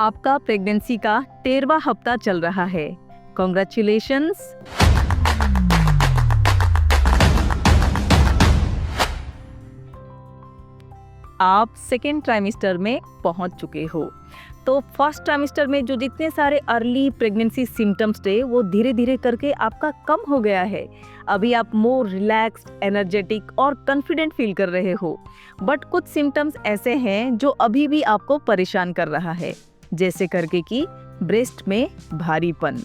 आपका प्रेगनेंसी का 13वां हफ्ता चल रहा है। कॉन्ग्रेचुलेशंस। आप सेकेंड ट्राइमेस्टर में पहुंच चुके हो। तो फर्स्ट ट्राइमेस्टर में जो जितने सारे अर्ली प्रेगनेंसी सिम्टम्स थे वो धीरे धीरे करके आपका कम हो गया है। अभी आप मोर रिलैक्स्ड, एनर्जेटिक और कॉन्फिडेंट फील कर रहे हो। बट कुछ सिम्टम्स ऐसे हैं जो अभी भी आपको परेशान कर रहा है, जैसे करके कि ब्रेस्ट में भारीपन।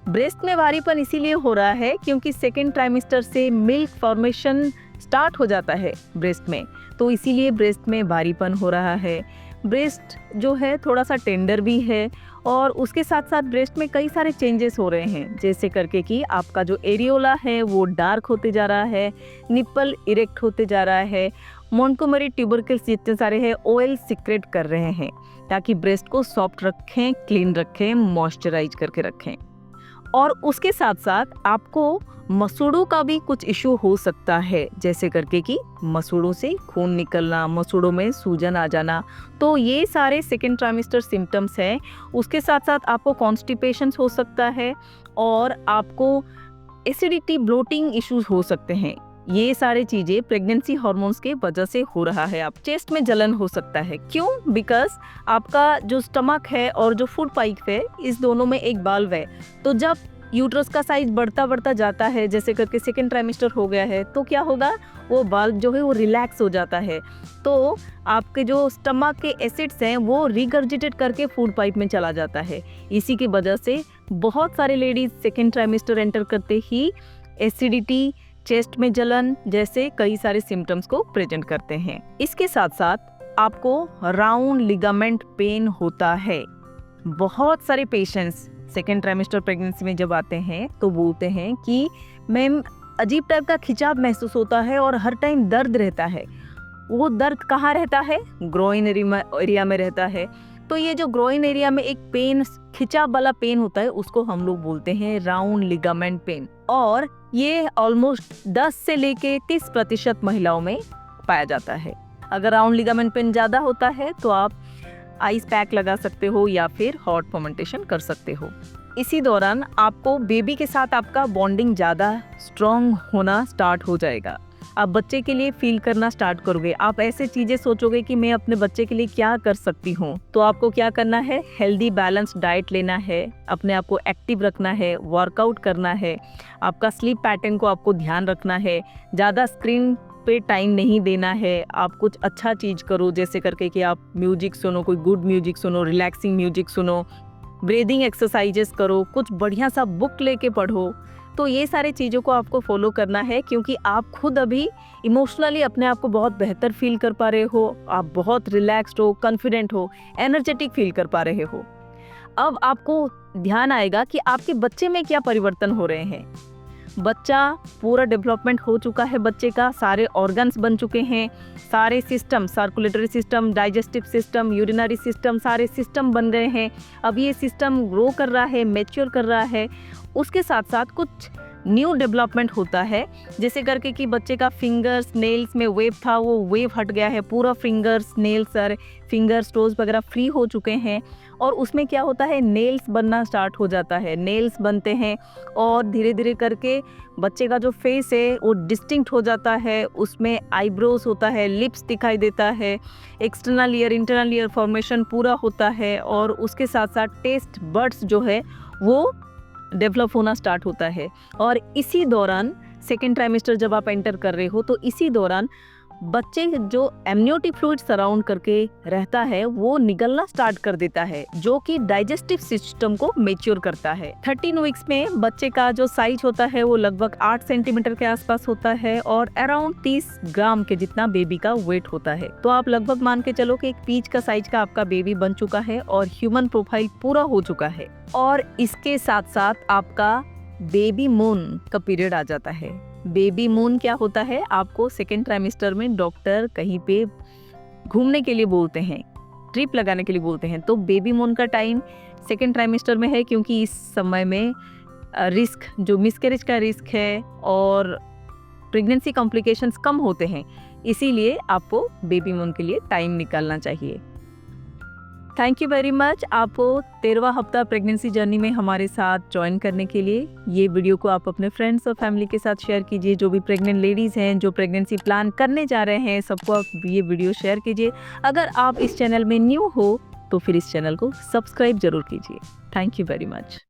ब्रेस्ट में भारीपन इसीलिए हो रहा है क्योंकि सेकेंड ट्राइमेस्टर से मिल्क फॉर्मेशन स्टार्ट हो जाता है ब्रेस्ट में, तो इसीलिए ब्रेस्ट में भारीपन हो रहा है। ब्रेस्ट जो है थोड़ा सा टेंडर भी है और उसके साथ साथ ब्रेस्ट में कई सारे चेंजेस हो रहे हैं, जैसे करके कि आपका जो एरियोला है वो डार्क होते जा रहा है, निप्पल इरेक्ट होते जा रहा है, मोंटगोमरी ट्यूबरकल्स जितने सारे हैं ऑयल सिक्रेट कर रहे हैं ताकि ब्रेस्ट को सॉफ्ट रखें, क्लीन रखें, मॉइस्चराइज करके रखें। और उसके साथ साथ आपको मसूड़ों का भी कुछ इशू हो सकता है, जैसे करके कि मसूड़ों से खून निकलना, मसूड़ों में सूजन आ जाना। तो ये सारे सेकेंड ट्राइमेस्टर सिम्टम्स हैं। उसके साथ साथ आपको कॉन्स्टिपेशन हो सकता है और आपको एसिडिटी, ब्लोटिंग इश्यूज हो सकते हैं। ये सारे चीजें प्रेगनेंसी हार्मोन्स के वजह से हो रहा है। आप चेस्ट में जलन हो सकता है। क्यों? बिकॉज आपका जो स्टमक है और जो फूड पाइप है, इस दोनों में एक वाल्व है। तो जब यूट्रस का साइज बढ़ता बढ़ता जाता है, जैसे करके सेकेंड ट्राइमेस्टर हो गया है, तो क्या होगा, वो वाल्व जो है वो रिलैक्स हो जाता है। तो आपके जो स्टमक के एसिड्स हैं वो रिगर्जिटेट करके फूड पाइप में चला जाता है। इसी की वजह से बहुत सारे लेडीज सेकेंड ट्राइमेस्टर एंटर करते ही एसिडिटी, चेस्ट में जलन जैसे कई सारे सिम्टम्स को प्रेजेंट करते हैं। इसके साथ साथ आपको राउंड लिगामेंट पेन होता है। बहुत सारे पेशेंट्स सेकेंड ट्राइमेस्टर प्रेगनेंसी में जब आते हैं तो बोलते हैं कि मैम अजीब टाइप का खिंचाव महसूस होता है और हर टाइम दर्द रहता है। वो दर्द कहाँ रहता है? ग्रोइन एरिया में रहता है। तो ये जो ग्रोइन एरिया में एक पेन, खिंचाव वाला पेन होता है, उसको हम लोग बोलते हैं राउंड लिगामेंट पेन। और ये ऑलमोस्ट 10 से लेके 30% महिलाओं में पाया जाता है। अगर राउंड लिगामेंट पेन ज़्यादा होता है तो आप आइस पैक लगा सकते हो या फिर हॉट फर्मेंटेशन कर सकते हो। इसी दौरान आपको बेबी के साथ आपका बॉन्डिंग ज़्यादा स्ट्रॉन्ग होना स्टार्ट हो जाएगा। आप बच्चे के लिए फील करना स्टार्ट करोगे। आप ऐसे चीज़ें सोचोगे कि मैं अपने बच्चे के लिए क्या कर सकती हूँ। तो आपको क्या करना है? हेल्दी बैलेंस डाइट लेना है, अपने आप को एक्टिव रखना है, वर्कआउट करना है, आपका स्लीप पैटर्न को आपको ध्यान रखना है, ज़्यादा स्क्रीन पे टाइम नहीं देना है। आप कुछ अच्छा चीज़ करो, जैसे करके कि आप म्यूजिक सुनो, कोई गुड म्यूजिक सुनो, रिलैक्सिंग म्यूजिक सुनो, ब्रीदिंग एक्सरसाइजेस करो, कुछ बढ़िया सा बुक लेके पढ़ो। तो ये सारे चीज़ों को आपको फॉलो करना है क्योंकि आप खुद अभी इमोशनली अपने आप को बहुत बेहतर फील कर पा रहे हो, आप बहुत रिलैक्स्ड हो, कॉन्फिडेंट हो, एनर्जेटिक फील कर पा रहे हो। अब आपको ध्यान आएगा कि आपके बच्चे में क्या परिवर्तन हो रहे हैं। बच्चा पूरा डेवलपमेंट हो चुका है, बच्चे का सारे ऑर्गन्स बन चुके हैं, सारे system, circulatory system, digestive system, urinary system, सारे सिस्टम बन गए हैं। अब ये सिस्टम ग्रो कर रहा है, मैच्योर कर रहा है। उसके साथ साथ कुछ न्यू डेवलपमेंट होता है, जैसे करके कि बच्चे का फिंगर्स, नेल्स में वेव था, वो वेव हट गया है। पूरा फिंगर्स, नेल्स और फिंगर्स, टोज वगैरह फ्री हो चुके हैं और उसमें क्या होता है, नेल्स बनना स्टार्ट हो जाता है। नेल्स बनते हैं और धीरे धीरे करके बच्चे का जो फेस है वो डिस्टिंक्ट हो जाता है। उसमें आईब्रोज होता है, लिप्स दिखाई देता है, external ear, internal ear formation पूरा होता है और उसके साथ साथ टेस्ट बड्स जो है वो डेवलप होना स्टार्ट होता है। और इसी दौरान सेकेंड ट्राइमेस्टर जब आप एंटर कर रहे हो तो इसी दौरान बच्चे जो एमनियोटिक फ्लूइड सराउंड करके रहता है वो निकलना स्टार्ट कर देता है, जो कि डाइजेस्टिव सिस्टम को मैच्योर करता है। 13 वीक्स में बच्चे का जो साइज होता है वो लगभग 8 सेंटीमीटर के आसपास होता है और अराउंड 30 ग्राम के जितना बेबी का वेट होता है। तो आप लगभग मान के चलो कि एक पीच का साइज का आपका बेबी बन चुका है और ह्यूमन प्रोफाइल पूरा हो चुका है। और इसके साथ साथ आपका बेबी मून का पीरियड आ जाता है। बेबी मून क्या होता है? आपको सेकेंड ट्राइमेस्टर में डॉक्टर कहीं पे घूमने के लिए बोलते हैं, ट्रिप लगाने के लिए बोलते हैं। तो बेबी मून का टाइम सेकेंड ट्राइमेस्टर में है क्योंकि इस समय में रिस्क, जो मिसकैरेज का रिस्क है और प्रेगनेंसी कॉम्प्लिकेशंस कम होते हैं, इसीलिए आपको बेबी मून के लिए टाइम निकालना चाहिए। थैंक यू वेरी मच आपको 13वां हफ्ता प्रेगनेंसी जर्नी में हमारे साथ ज्वाइन करने के लिए। ये वीडियो को आप अपने फ्रेंड्स और फैमिली के साथ शेयर कीजिए। जो भी प्रेग्नेंट लेडीज़ हैं, जो प्रेगनेंसी प्लान करने जा रहे हैं, सबको आप ये वीडियो शेयर कीजिए। अगर आप इस चैनल में न्यू हो तो फिर इस चैनल को सब्सक्राइब ज़रूर कीजिए। Thank you very much.